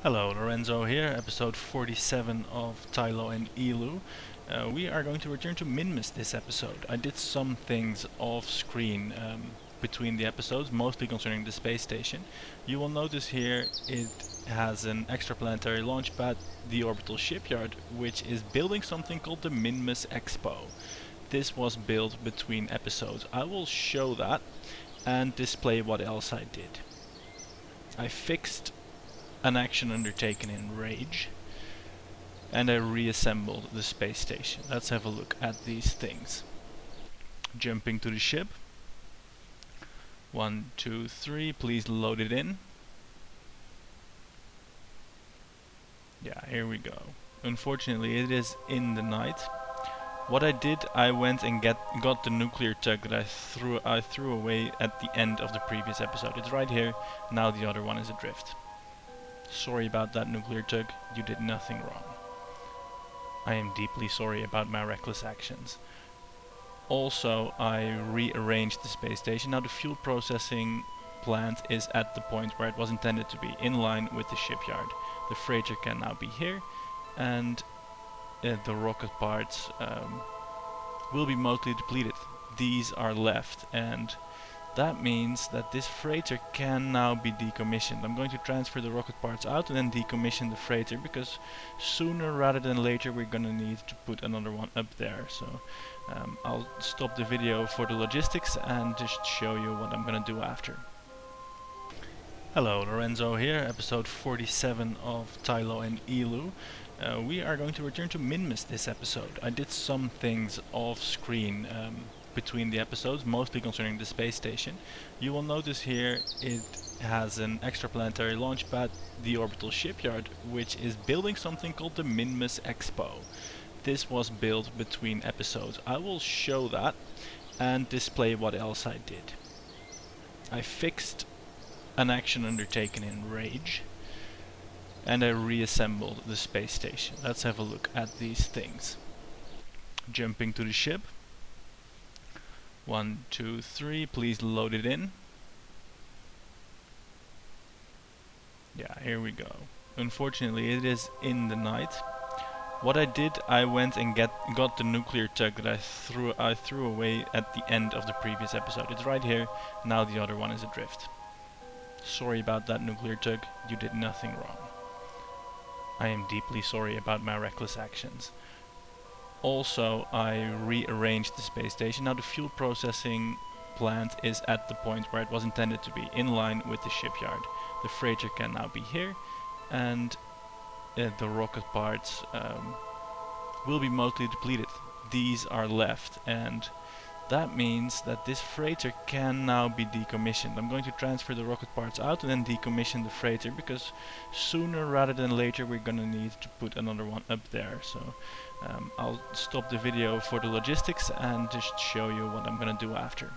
Hello, Lorenzo here, episode 47 of Tylo and Eeloo. We are going to return to Minmus this episode. I did some things off screen between the episodes, mostly concerning the space station. You will notice here it has an extraplanetary launch pad, the orbital shipyard, which is building something called the Minmus Expo. This was built between episodes. I will show that and display what else I did. I fixed an action undertaken in Rage, and I reassembled the space station. Let's have a look at these things. Jumping to the ship. 1, 2, 3, please load it in. Yeah, here we go. Unfortunately it is in the night. What I did, I went and got the nuclear tug that I threw away at the end of the previous episode. It's right here, now the other one is adrift. Sorry about that, nuclear tug, you did nothing wrong. I am deeply sorry about my reckless actions. Also, I rearranged the space station. Now the fuel processing plant is at the point where it was intended to be, in line with the shipyard. The freighter can now be here, and the rocket parts will be mostly depleted. These are left, and that means that this freighter can now be decommissioned. I'm going to transfer the rocket parts out and then decommission the freighter, because sooner rather than later we're going to need to put another one up there. So I'll stop the video for the logistics and just show you what I'm going to do after. Hello, Lorenzo here, episode 47 of Tylo and Eeloo. We are going to return to Minmus this episode. I did some things off screen between the episodes, mostly concerning the space station. You will notice here it has an extraplanetary launch pad, the orbital shipyard, which is building something called the Minmus Expo. This was built between episodes. I will show that and display what else I did. I fixed an action undertaken in Rage, and I reassembled the space station. Let's have a look at these things. Jumping to the ship. 1, 2, 3, please load it in. Yeah, here we go. Unfortunately it is in the night. What I did, I went and got the nuclear tug that I threw away at the end of the previous episode. It's right here, now the other one is adrift. Sorry about that, nuclear tug, you did nothing wrong. I am deeply sorry about my reckless actions. Also, I rearranged the space station. Now the fuel processing plant is at the point where it was intended to be, in line with the shipyard. The freighter can now be here, and the rocket parts will be mostly depleted. These are left, and that means that this freighter can now be decommissioned. I'm going to transfer the rocket parts out and then decommission the freighter, because sooner rather than later we're going to need to put another one up there. So I'll stop the video for the logistics and just show you what I'm going to do after.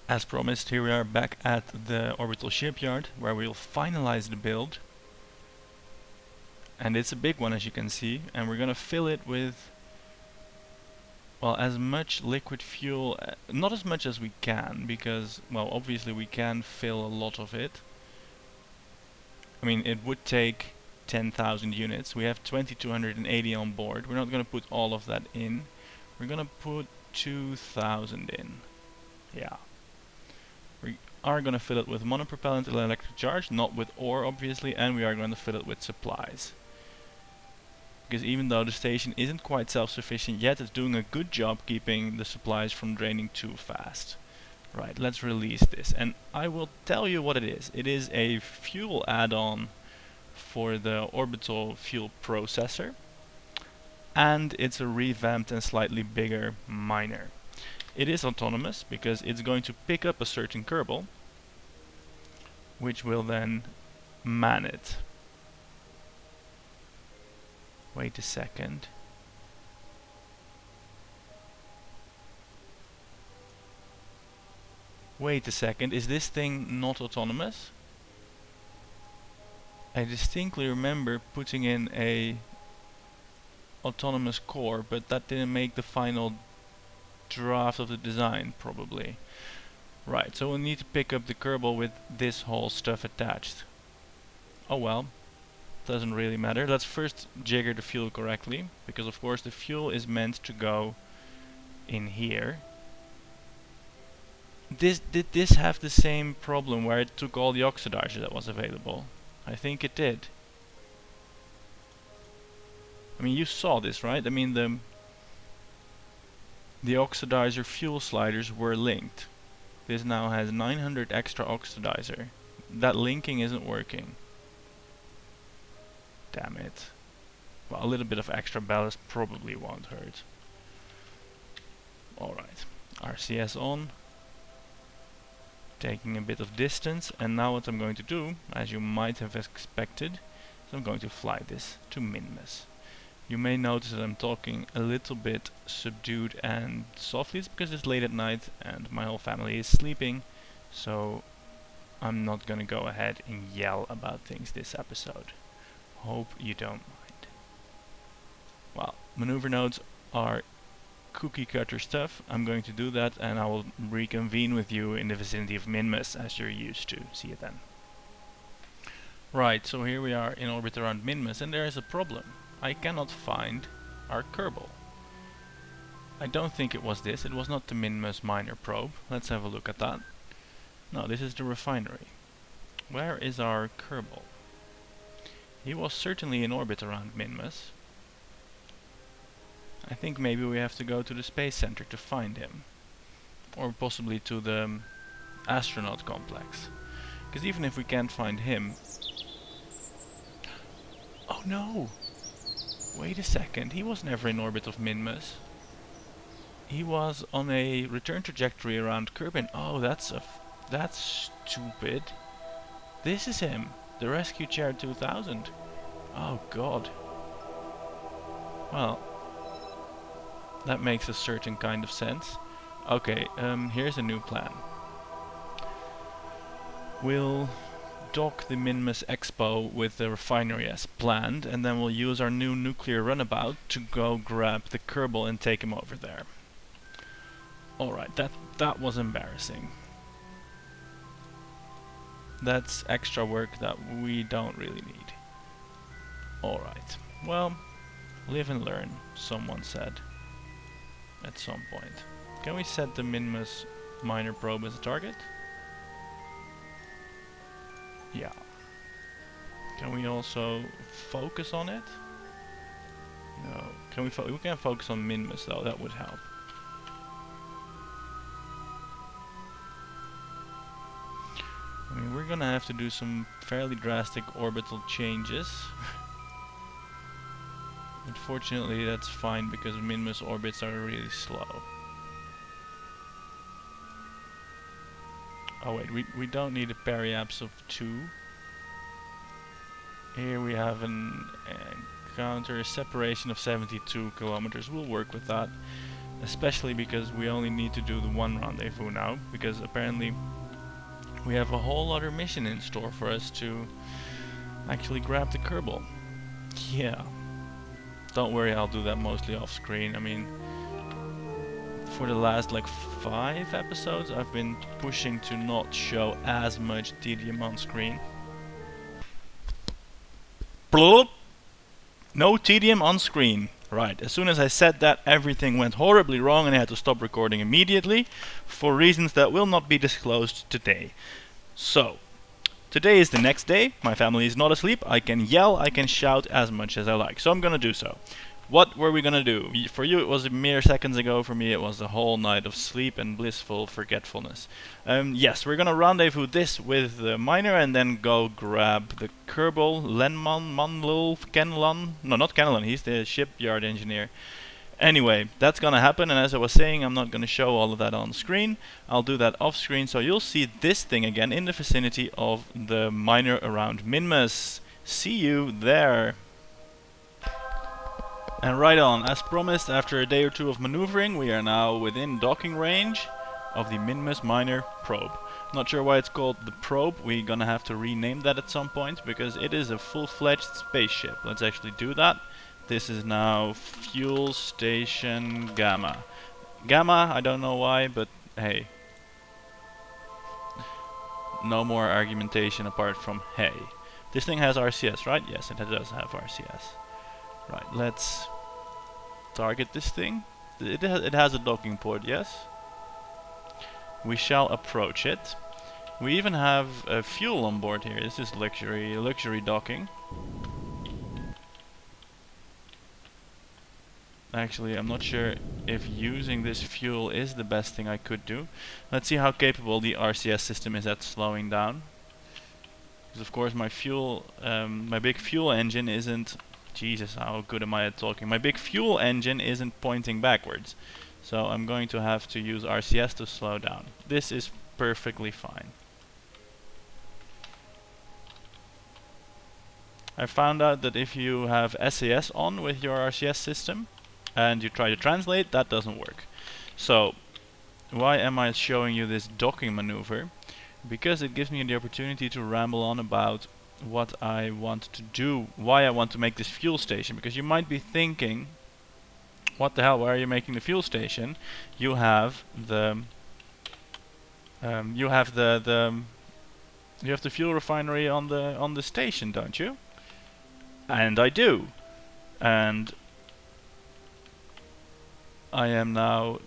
As promised, here we are back at the orbital shipyard, where we'll finalize the build. And it's a big one, as you can see, and we're going to fill it with, well, as much liquid fuel, not as much as we can, because, well, obviously we can fill a lot of it. I mean, it would take 10,000 units. We have 2,280 on board. We're not going to put all of that in. We're going to put 2,000 in. Yeah. We are going to fill it with monopropellant electric charge, not with ore, obviously, and we are going to fill it with supplies. Because even though the station isn't quite self-sufficient yet, it's doing a good job keeping the supplies from draining too fast. Right, let's release this, and I will tell you what it is. It is a fuel add-on for the orbital fuel processor, and it's a revamped and slightly bigger miner. It is autonomous because it's going to pick up a certain Kerbal, which will then man it. Wait a second. Wait a second, is this thing not autonomous? I distinctly remember putting in a autonomous core, but that didn't make the final draft of the design, probably. Right, so we'll need to pick up the Kerbal with this whole stuff attached. Oh well, doesn't really matter. Let's first jigger the fuel correctly, because of course the fuel is meant to go in here. Did this have the same problem where it took all the oxidizer that was available? I think it did. I mean, you saw this, right? I mean, the oxidizer fuel sliders were linked. This now has 900 extra oxidizer. That linking isn't working. Damn it. Well, a little bit of extra ballast probably won't hurt. Alright, RCS on. Taking a bit of distance, and now what I'm going to do, as you might have expected, is I'm going to fly this to Minmus. You may notice that I'm talking a little bit subdued and softly. It's because it's late at night and my whole family is sleeping, so I'm not gonna go ahead and yell about things this episode. Hope you don't mind. Well, maneuver nodes are cookie cutter stuff. I'm going to do that and I will reconvene with you in the vicinity of Minmus as you're used to. See you then. Right, so here we are in orbit around Minmus, and there is a problem. I cannot find our Kerbal. I don't think it was this. It was not the Minmus minor probe. Let's have a look at that. No, this is the refinery. Where is our Kerbal? He was certainly in orbit around Minmus. I think maybe we have to go to the space center to find him. Or possibly to the astronaut complex. Because even if we can't find him... Oh no! Wait a second, he was never in orbit of Minmus. He was on a return trajectory around Kerbin. Oh, that's stupid. This is him, the Rescue Chair 2000. Oh god. Well, that makes a certain kind of sense. Okay, here's a new plan. We'll dock the Minmus Expo with the refinery as planned, and then we'll use our new nuclear runabout to go grab the Kerbal and take him over there. Alright, that was embarrassing. That's extra work that we don't really need. Alright, well, live and learn, someone said. At some point. Can we set the Minmus minor probe as a target? Yeah. Can we also focus on it? No. Can we can focus on Minmus though, that would help. I mean, we're gonna have to do some fairly drastic orbital changes. Unfortunately, that's fine because Minmus orbits are really slow. Oh wait, we don't need a periapse of 2. Here we have an encounter, a separation of 72 kilometers. We'll work with that, especially because we only need to do the one rendezvous now, because apparently we have a whole other mission in store for us to actually grab the Kerbal. Yeah. Don't worry, I'll do that mostly off screen. I mean, for the last like 5 episodes I've been pushing to not show as much tedium on screen. Bloop. No tedium on screen. Right, as soon as I said that, everything went horribly wrong and I had to stop recording immediately for reasons that will not be disclosed today. So, today is the next day, my family is not asleep, I can yell, I can shout as much as I like, so I'm gonna do so. What were we gonna do? For you it was a mere seconds ago, for me it was a whole night of sleep and blissful forgetfulness. Yes, we're gonna rendezvous this with the miner and then go grab the Kerbal, Kenlan, no not Kenlan, he's the shipyard engineer. Anyway, that's gonna happen, and as I was saying, I'm not gonna show all of that on screen. I'll do that off screen, so you'll see this thing again in the vicinity of the miner around Minmus. See you there! And right on, as promised, after a day or two of maneuvering, we are now within docking range of the Minmus minor probe. Not sure why it's called the probe, we're gonna have to rename that at some point, because it is a full-fledged spaceship. Let's actually do that. This is now Fuel Station Gamma. Gamma, I don't know why, but hey. No more argumentation apart from hey. This thing has RCS, right? Yes, it does have RCS. Right, let's target this thing. It has a docking port, yes. We shall approach it. We even have fuel on board here. This is luxury docking. Actually, I'm not sure if using this fuel is the best thing I could do. Let's see how capable the RCS system is at slowing down. Because of course my big fuel engine isn't... Jesus, how good am I at talking? My big fuel engine isn't pointing backwards. So I'm going to have to use RCS to slow down. This is perfectly fine. I found out that if you have SAS on with your RCS system and you try to translate, that doesn't work. So why am I showing you this docking maneuver? Because it gives me the opportunity to ramble on about what I want to do, why I want to make this fuel station. Because you might be thinking, what the hell, why are you making the fuel station? You have the you have the fuel refinery on the station, don't you? And I do. And I am now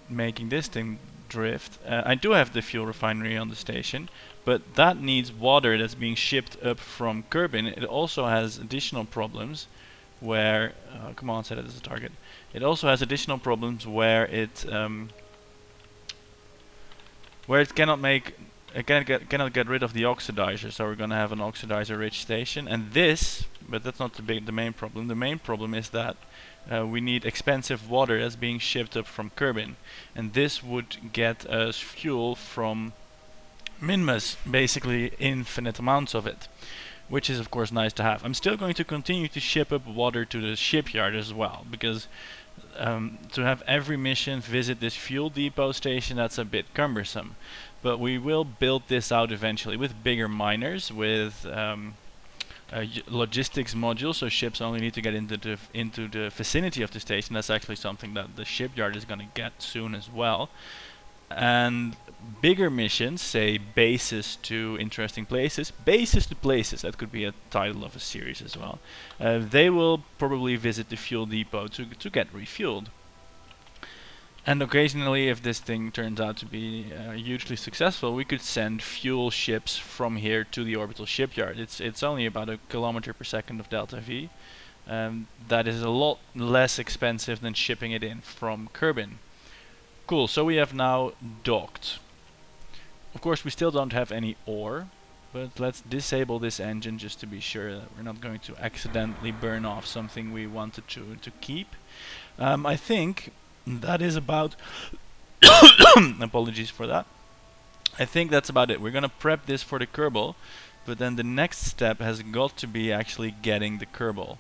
making this thing drift. I do have the fuel refinery on the station, but that needs water that's being shipped up from Kerbin. It also has additional problems where... come on, set it as a target. It also has additional problems where it cannot get rid of the oxidizer, so we're gonna have an oxidizer-rich station. And this, but that's not the main problem. The main problem is that we need expensive water that's being shipped up from Kerbin, and this would get us fuel from Minmus, basically infinite amounts of it, which is of course nice to have. I'm still going to continue to ship up water to the shipyard as well, because to have every mission visit this fuel depot station, that's a bit cumbersome. But we will build this out eventually with bigger miners, with logistics modules, so ships only need to get into the vicinity of the station. That's actually something that the shipyard is going to get soon as well. And bigger missions, say bases to interesting places, bases to places, that could be a title of a series as well. They will probably visit the fuel depot to get refueled. And occasionally, if this thing turns out to be hugely successful, we could send fuel ships from here to the orbital shipyard. It's only about 1 kilometer per second of delta V. That is a lot less expensive than shipping it in from Kerbin. Cool, so we have now docked. Of course, we still don't have any ore, but let's disable this engine just to be sure that we're not going to accidentally burn off something we wanted to keep. I think that is about... apologies for that. I think that's about it. We're gonna prep this for the Kerbal, but then the next step has got to be actually getting the Kerbal.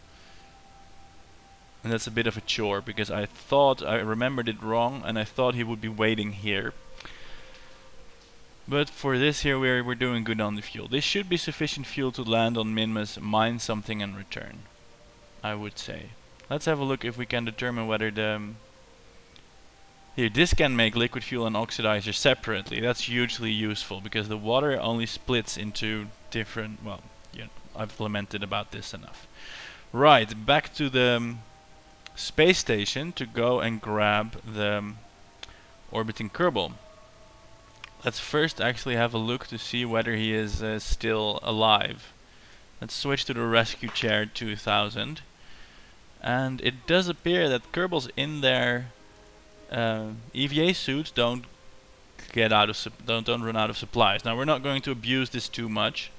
And that's a bit of a chore, because I thought I remembered it wrong, and I thought he would be waiting here. But for this here, we're doing good on the fuel. This should be sufficient fuel to land on Minmus, mine something and return, I would say. Let's have a look if we can determine whether the... Here, this can make liquid fuel and oxidizer separately. That's hugely useful, because the water only splits into different... Well, you know, I've lamented about this enough. Right, back to the space station to go and grab the orbiting Kerbal. Let's first actually have a look to see whether he is still alive. Let's switch to the rescue chair 2000. And it does appear that Kerbals in their EVA suits don't get out of don't run out of supplies. Now we're not going to abuse this too much.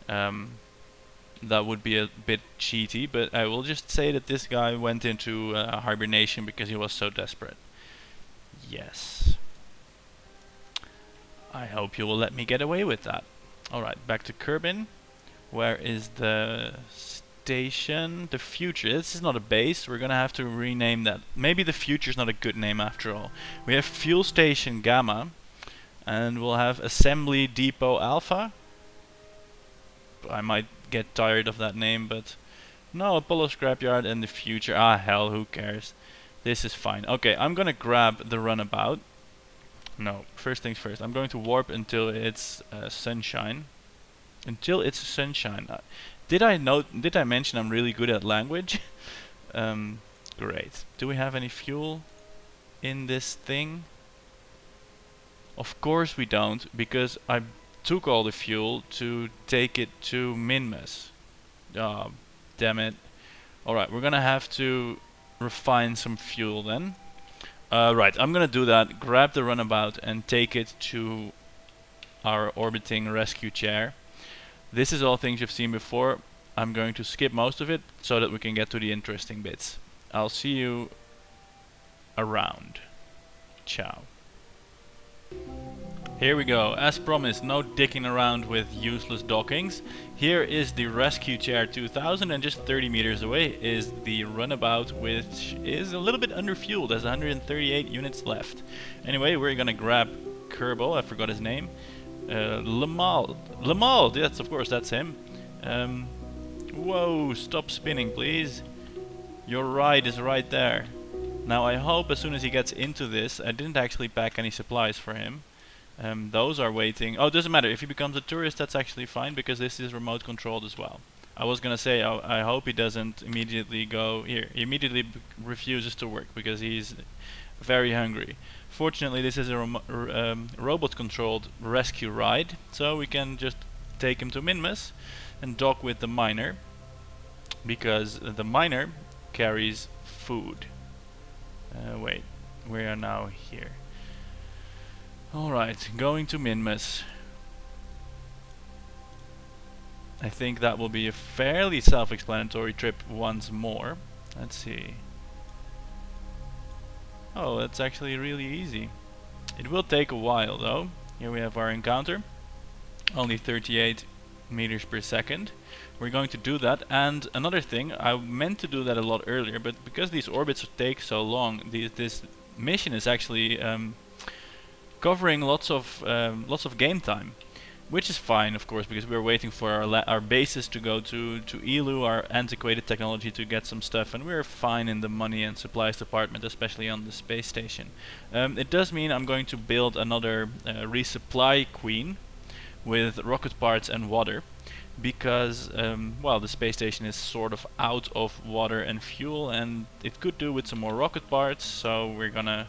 That would be a bit cheaty, but I will just say that this guy went into hibernation because he was so desperate. Yes. I hope you will let me get away with that. Alright, back to Kerbin. Where is the station? The future. This is not a base. We're gonna have to rename that. Maybe the future's not a good name after all. We have Fuel Station Gamma. And we'll have Assembly Depot Alpha. I might get tired of that name, but... No, Apollo Scrapyard and the future. Ah, hell, who cares? This is fine. Okay, I'm gonna grab the runabout. No, first things first. I'm going to warp until it's sunshine. Until it's sunshine. Did I mention I'm really good at language? Great. Do we have any fuel in this thing? Of course we don't, because I took all the fuel to take it to Minmus. Oh, damn it. Alright, we're gonna have to refine some fuel then. Right, I'm gonna do that, grab the runabout and take it to our orbiting rescue chair. This is all things you've seen before. I'm going to skip most of it so that we can get to the interesting bits. I'll see you around. Ciao. Here we go. As promised, no dicking around with useless dockings. Here is the Rescue Chair 2000, and just 30 meters away is the runabout, which is a little bit underfueled. There's 138 units left. Anyway, we're gonna grab Kerbal, I forgot his name. Lamal, yes, of course, that's him. Whoa, stop spinning, please. Your ride is right there. Now, I hope as soon as he gets into this, I didn't actually pack any supplies for him. Those are waiting. Oh, it doesn't matter. If he becomes a tourist, that's actually fine, because this is remote controlled as well. I was gonna say, I hope he doesn't immediately go here. He immediately refuses to work because he's very hungry. Fortunately, this is a robot-controlled rescue ride, so we can just take him to Minmus and dock with the miner, because the miner carries food. Wait, we are now here. Alright, going to Minmus. I think that will be a fairly self-explanatory trip once more. Let's see. Oh, that's actually really easy. It will take a while though. Here we have our encounter. Only 38 meters per second. We're going to do that, and another thing, I meant to do that a lot earlier, but because these orbits take so long, this mission is actually covering lots of game time, which is fine, of course, because we're waiting for our bases to go to Eeloo, our antiquated technology, to get some stuff, and we're fine in the money and supplies department, especially on the space station. It does mean I'm going to build another resupply queen with rocket parts and water, because well, the space station is sort of out of water and fuel, and it could do with some more rocket parts, so we're gonna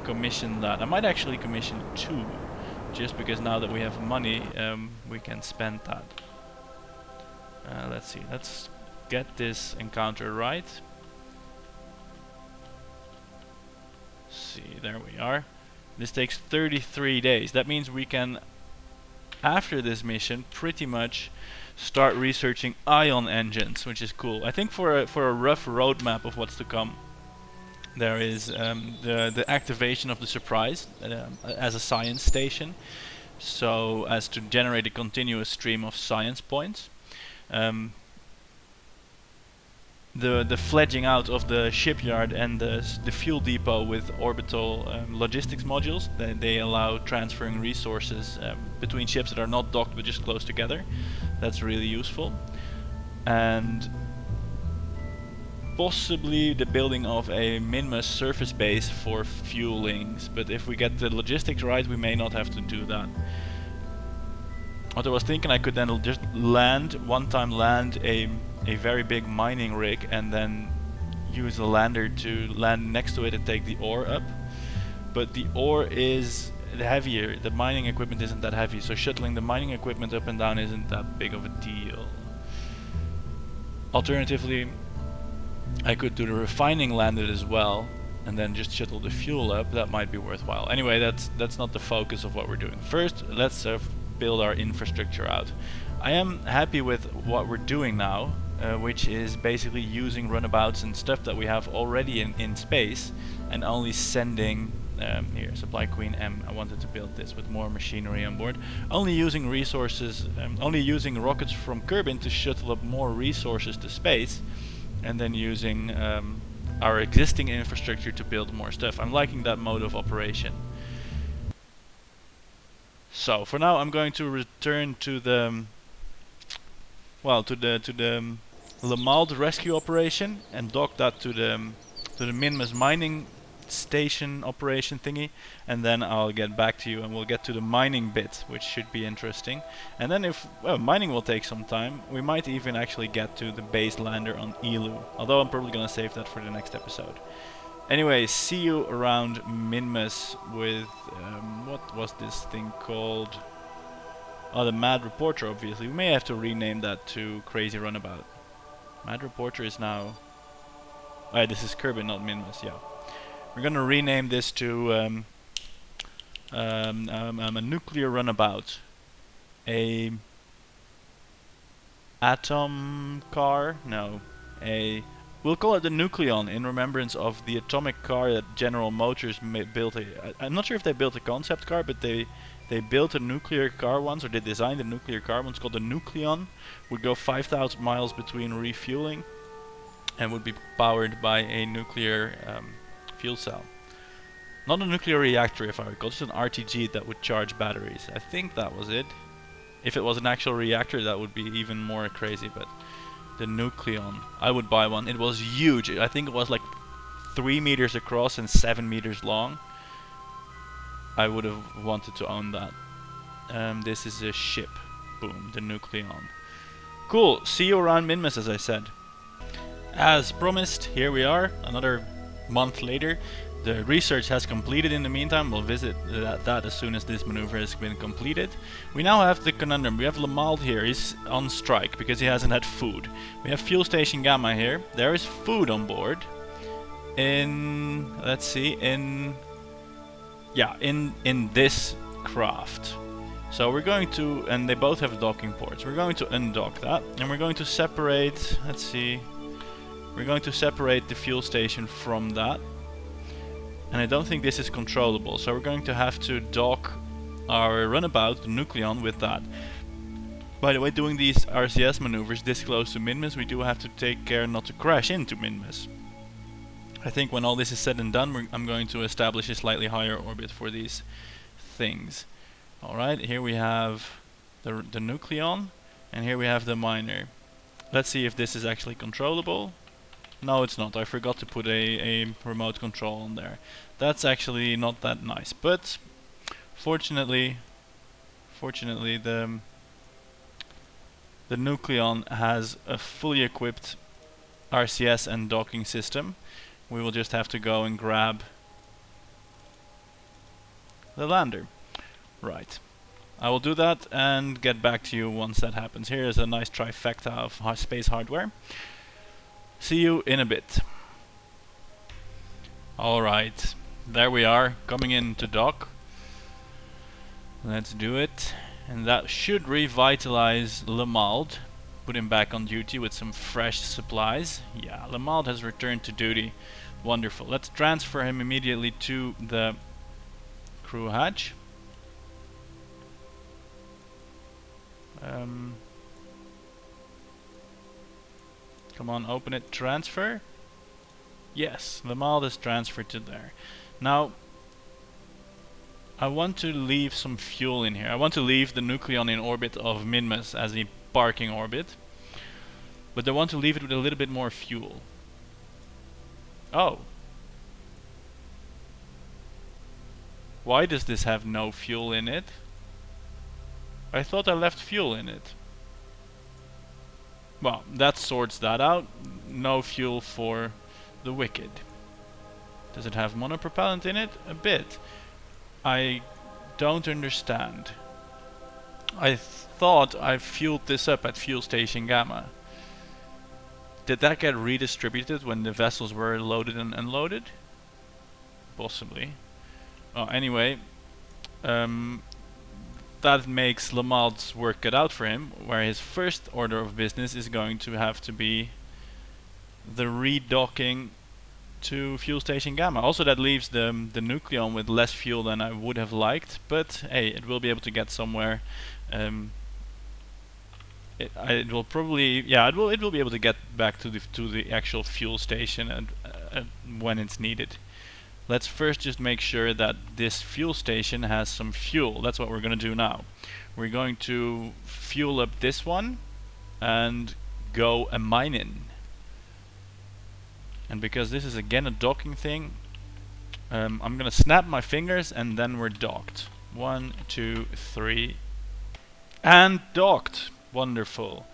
commission that. I might actually commission 2, just because now that we have money, we can spend that. Let's see, let's get this encounter right. See, there we are. This takes 33 days. That means we can, after this mission, pretty much start researching ion engines, which is cool. I think for a rough roadmap of what's to come, there is the activation of the surprise as a science station, so as to generate a continuous stream of science points. The fledging out of the shipyard and the fuel depot with orbital logistics modules. They allow transferring resources between ships that are not docked but just close together. That's really useful. And possibly the building of a Minmus surface base for fuelings, but if we get the logistics right, we may not have to do that. What I was thinking, I could then just land a very big mining rig and then use a lander to land next to it and take the ore up. But the ore is heavier, the mining equipment isn't that heavy, so shuttling the mining equipment up and down isn't that big of a deal. Alternatively, I could do the refining landed as well and then just shuttle the fuel up. That might be worthwhile. Anyway, that's not the focus of what we're doing. First, let's build our infrastructure out. I am happy with what we're doing now, which is basically using runabouts and stuff that we have already in space and only sending here, Supply Queen M. I wanted to build this with more machinery on board. Only using resources, only using rockets from Kerbin to shuttle up more resources to space, and then using our existing infrastructure to build more stuff. I'm liking that mode of operation. So for now, I'm going to return to the Lamald rescue operation and dock that to the Minmus mining station operation thingy, and then I'll get back to you and we'll get to the mining bit, which should be interesting. And then if, well, mining will take some time, we might even actually get to the base lander on Eeloo, although I'm probably gonna save that for the next episode. Anyway, see you around Minmus with, what was this thing called? Oh, the Mad Reporter, obviously. We may have to rename that to Crazy Runabout. Mad Reporter is now... Oh, yeah, this is Kerbin, not Minmus, yeah. We're gonna rename this to a nuclear runabout. A atom car? No. We'll call it the Nucleon in remembrance of the atomic car that General Motors built. I'm not sure if they built a concept car, but they built a nuclear car once, or they designed a nuclear car once called the Nucleon. Would go 5,000 miles between refueling, and would be powered by a nuclear fuel cell. Not a nuclear reactor, if I recall, just an RTG that would charge batteries. I think that was it. If it was an actual reactor, that would be even more crazy, but the Nucleon, I would buy one. It was huge. I think it was like 3 meters across and 7 meters long. I would have wanted to own that. This is a ship. Boom, the Nucleon. Cool, see you around Minmus, as I said. As promised, here we are, another month later. The research has completed in the meantime. We'll visit that as soon as this maneuver has been completed. We now have the conundrum. We have Lamald here. He's on strike because he hasn't had food. We have Fuel Station Gamma here. There is food on board. Let's see, in this craft. So we're going to, and they both have docking ports. We're going to undock that, and we're going to separate, let's see, we're going to separate the fuel station from that. And I don't think this is controllable, so we're going to have to dock our runabout, the Nucleon, with that. By the way, doing these RCS maneuvers this close to Minmus, we do have to take care not to crash into Minmus. I think when all this is said and done, I'm going to establish a slightly higher orbit for these things. Alright, here we have the Nucleon, and here we have the miner. Let's see if this is actually controllable. No, it's not. I forgot to put a remote control on there. That's actually not that nice, but fortunately the Nucleon has a fully equipped RCS and docking system. We will just have to go and grab the lander. Right. I will do that and get back to you once that happens. Here is a nice trifecta of space hardware. See you in a bit. Alright, there we are, coming in to dock. Let's do it. And that should revitalize Lamald. Put him back on duty with some fresh supplies. Yeah, Lamald has returned to duty. Wonderful. Let's transfer him immediately to the crew hatch. Come on, open it. Transfer. Yes, Lamald is transferred to there. Now, I want to leave some fuel in here. I want to leave the Nucleon in orbit of Minmus as a parking orbit. But I want to leave it with a little bit more fuel. Oh. Why does this have no fuel in it? I thought I left fuel in it. Well, that sorts that out. No fuel for the Wicked. Does it have monopropellant in it? A bit. I don't understand. I thought I fueled this up at Fuel Station Gamma. Did that get redistributed when the vessels were loaded and unloaded? Possibly. Oh, anyway. That makes Lamald's work cut out for him, where his first order of business is going to have to be the redocking to Fuel Station Gamma. Also, that leaves the Nucleon with less fuel than I would have liked, but hey, it will be able to get somewhere. It will probably, yeah, it will be able to get back to the actual fuel station and when it's needed. Let's first just make sure that this fuel station has some fuel. That's what we're going to do now. We're going to fuel up this one and go a mining. And because this is again a docking thing, I'm gonna snap my fingers and then we're docked. 1, 2, 3, and docked. Wonderful.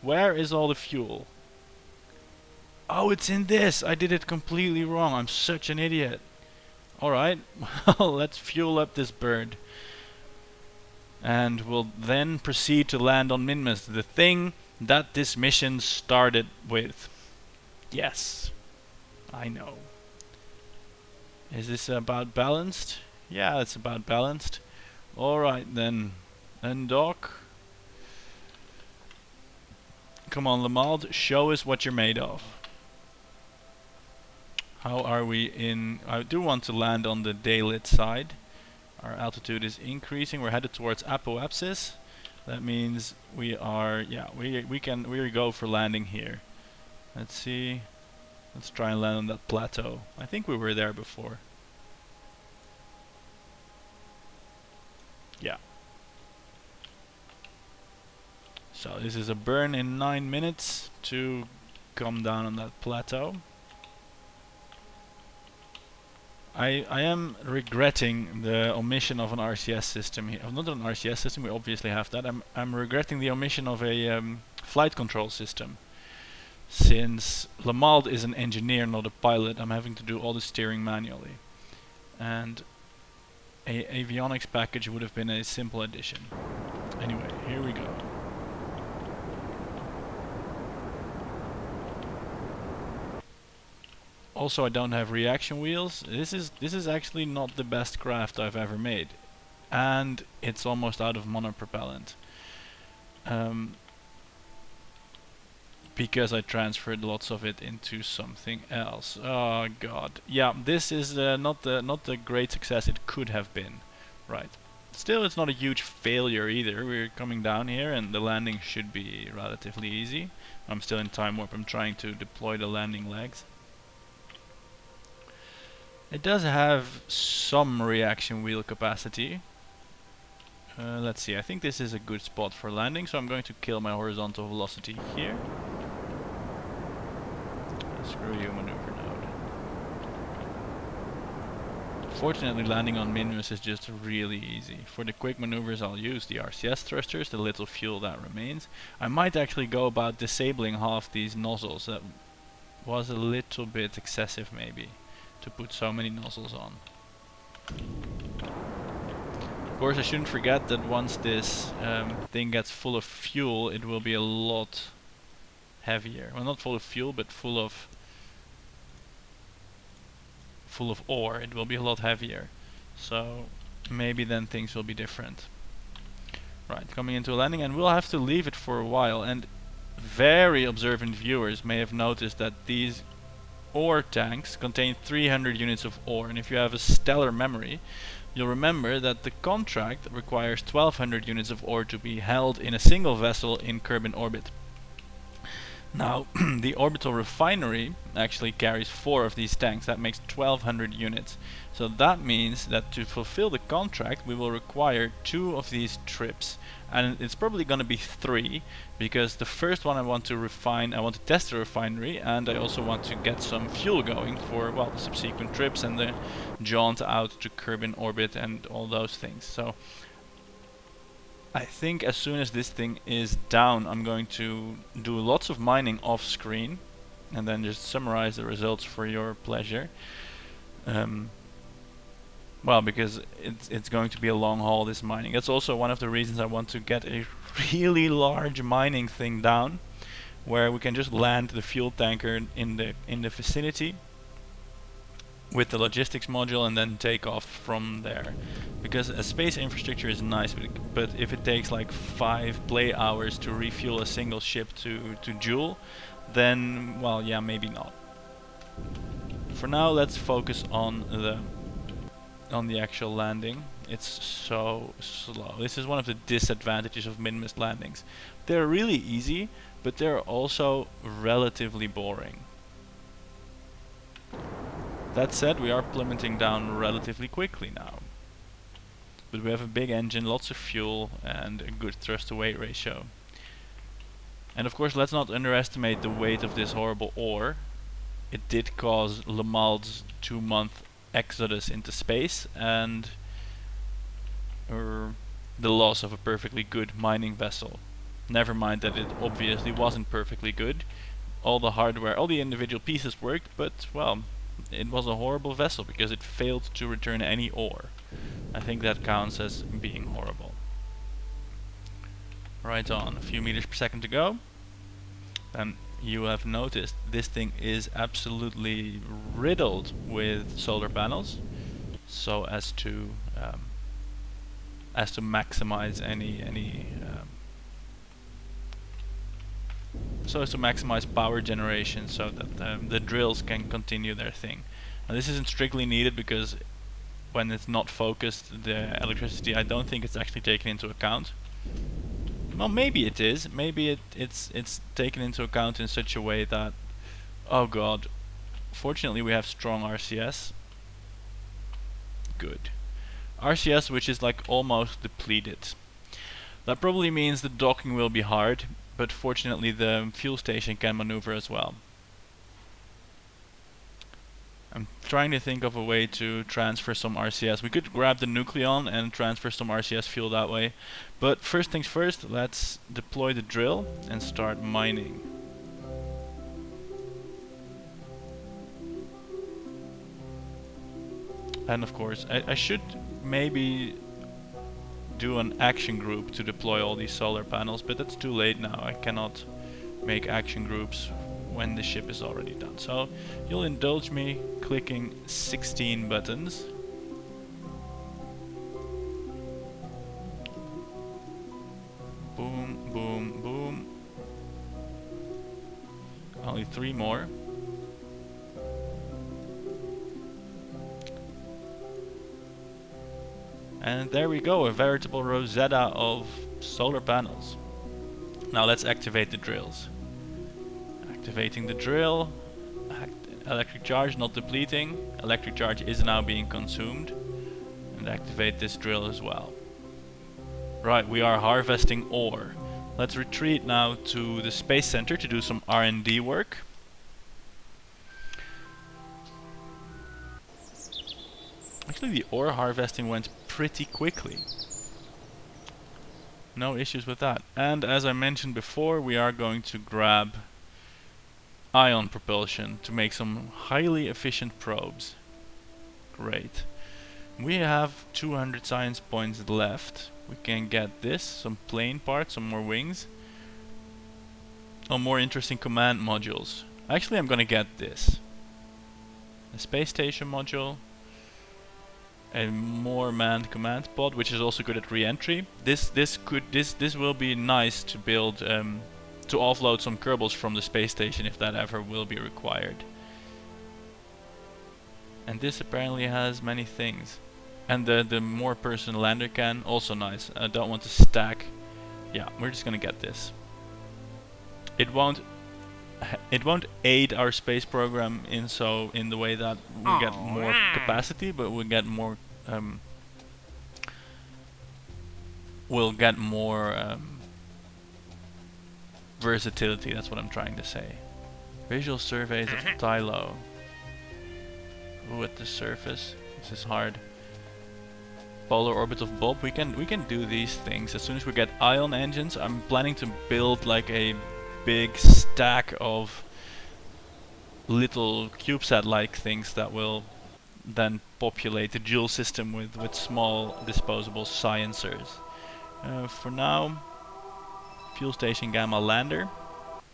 Where is all the fuel? Oh, it's in this. I did it completely wrong. I'm such an idiot. Alright, well, let's fuel up this bird. And we'll then proceed to land on Minmus, the thing that this mission started with. Yes, I know. Is this about balanced? Yeah, it's about balanced. Alright then. Undock. Come on, Lamald, show us what you're made of. How are we in... I do want to land on the daylit side. Our altitude is increasing. We're headed towards apoapsis. That means we are... yeah, we go for landing here. Let's see. Let's try and land on that plateau. I think we were there before. Yeah. So this is a burn in 9 minutes to come down on that plateau. I am regretting the omission of an RCS system here. Not an RCS system, we obviously have that. I'm regretting the omission of a flight control system. Since Lamald is an engineer, not a pilot, I'm having to do all the steering manually. And a avionics package would have been a simple addition. Anyway, here we go. Also, I don't have reaction wheels. This is actually not the best craft I've ever made, and it's almost out of monopropellant. Because I transferred lots of it into something else. Oh god. Yeah, this is not the great success it could have been. Right. Still, it's not a huge failure either. We're coming down here and the landing should be relatively easy. I'm still in time warp. I'm trying to deploy the landing legs. It does have some reaction wheel capacity. Let's see, I think this is a good spot for landing, so I'm going to kill my horizontal velocity here. Screw you, maneuver node. Fortunately, landing on Minmus is just really easy. For the quick maneuvers, I'll use the RCS thrusters, the little fuel that remains. I might actually go about disabling half these nozzles. That was a little bit excessive, maybe, to put so many nozzles on. Of course, I shouldn't forget that once this thing gets full of fuel, it will be a lot heavier. Well, not full of fuel, but full of ore. It will be a lot heavier. So maybe then things will be different. Right, coming into a landing, and we'll have to leave it for a while. And very observant viewers may have noticed that these ore tanks contain 300 units of ore, and if you have a stellar memory, you'll remember that the contract requires 1200 units of ore to be held in a single vessel in Kerbin orbit. Now, the orbital refinery actually carries 4 of these tanks. That makes 1200 units. So that means that to fulfill the contract, we will require 2 of these trips. And it's probably going to be 3, because the first one I want to refine, I want to test the refinery, and I also want to get some fuel going for, well, the subsequent trips and the jaunt out to Kerbin orbit and all those things. So I think as soon as this thing is down, I'm going to do lots of mining off screen and then just summarize the results for your pleasure. Well, because it's going to be a long haul, this mining. That's also one of the reasons I want to get a really large mining thing down, where we can just land the fuel tanker in the vicinity with the logistics module and then take off from there. Because a space infrastructure is nice, but if it takes like 5 play hours to refuel a single ship to Joule, then, well, yeah, maybe not. For now, let's focus on the actual landing. It's so slow. This is one of the disadvantages of Minmus landings. They're really easy, but they're also relatively boring. That said, we are plummeting down relatively quickly now. But we have a big engine, lots of fuel, and a good thrust-to-weight ratio. And of course, let's not underestimate the weight of this horrible ore. It did cause Lamald's 2-month exodus into space and the loss of a perfectly good mining vessel. Never mind that it obviously wasn't perfectly good. All the hardware, all the individual pieces worked, but, well, it was a horrible vessel because it failed to return any ore. I think that counts as being horrible. Right on, a few meters per second to go. And you have noticed this thing is absolutely riddled with solar panels, so as to maximize so as to maximize power generation, so that the drills can continue their thing. Now this isn't strictly needed because when it's not focused, the electricity, I don't think it's actually taken into account. Well, maybe it is. Maybe it's taken into account in such a way that, oh god, fortunately we have strong RCS. Good. RCS which is like almost depleted. That probably means the docking will be hard, but fortunately the fuel station can maneuver as well. I'm trying to think of a way to transfer some RCS. We could grab the nucleon and transfer some RCS fuel that way. But first things first, let's deploy the drill and start mining. And of course, I should maybe do an action group to deploy all these solar panels, but that's too late now. I cannot make action groups when the ship is already done. So you'll indulge me clicking 16 buttons. Boom, boom, boom. Only 3 more. And there we go, a veritable Rosetta of solar panels. Now let's activate the drills. Activating the drill. Electric charge not depleting. Electric charge is now being consumed. And activate this drill as well. Right, we are harvesting ore. Let's retreat now to the Space Center to do some R&D work. Actually, the ore harvesting went pretty quickly. No issues with that. And as I mentioned before, we are going to grab ion propulsion to make some highly efficient probes. Great. We have 200 science points left. We can get this, some plane parts, some more wings. Oh, more interesting command modules. Actually, I'm gonna get this. A space station module. A more manned command pod, which is also good at re-entry. This will be nice to build to offload some Kerbals from the space station if that ever will be required. And this apparently has many things. And the more person lander can, also nice. I don't want to stack. Yeah, we're just gonna get this. It won't aid our space program in the way that we get more capacity, but we get more versatility. That's what I'm trying to say. Visual surveys of Tylo. Ooh, at the surface. This is hard. Polar orbit of Bob. We can do these things as soon as we get ion engines. I'm planning to build like a big stack of little CubeSat-like things that will then populate the Joule system with small disposable sciencers. For now, Fuel Station Gamma Lander.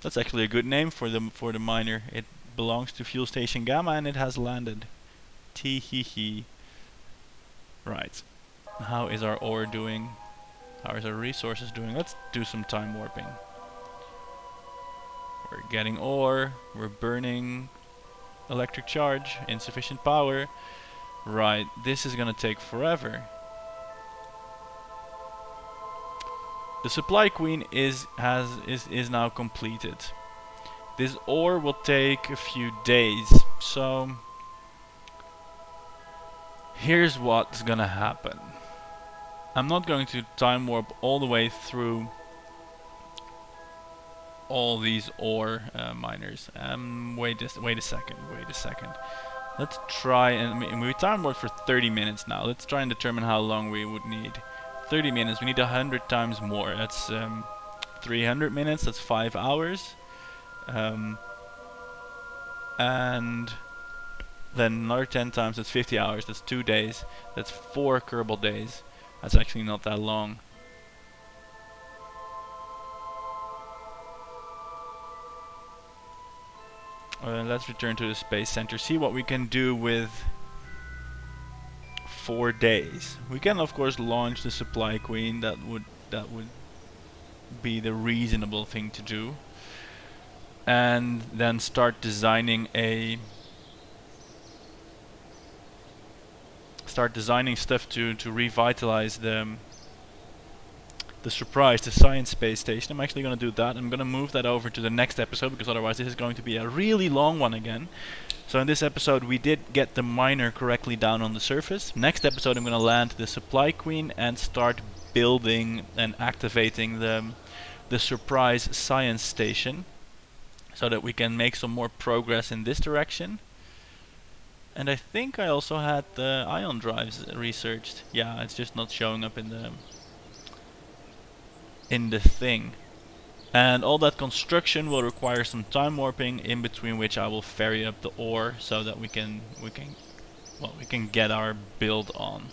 That's actually a good name for the miner. It belongs to Fuel Station Gamma and it has landed. Tee hee hee. Right. How is our ore doing? How is our resources doing? Let's do some time warping. We're getting ore. We're burning electric charge. Insufficient power. Right. This is gonna take forever. The supply queen is now completed. This ore will take a few days. So here's what's gonna happen. I'm not going to time warp all the way through all these ore miners. Wait a second. Let's try and we time warp for 30 minutes now. Let's try and determine how long we would need. 30 minutes. We need 100 times more. That's 300 minutes. That's 5 hours. And then another 10 times. That's 50 hours. That's 2 days. That's 4 Kerbal days. That's actually not that long. Let's return to the space center. See what we can do with 4 days. We can of course launch the supply queen. That would be the reasonable thing to do. And then start designing stuff to revitalize the Surprise, the science space station. I'm actually going to do that. I'm going to move that over to the next episode, because otherwise this is going to be a really long one again. So in this episode we did get the miner correctly down on the surface. Next episode I'm going to land the supply queen and start building and activating the Surprise science station, so that we can make some more progress in this direction. And I think I also had the ion drives researched. Yeah, it's just not showing up in the thing. And all that construction will require some time warping, in between which I will ferry up the ore so that we can get our build on.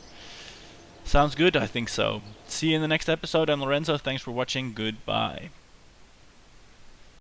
Sounds good? I think so. See you in the next episode. I'm Lorenzo. Thanks for watching. Goodbye.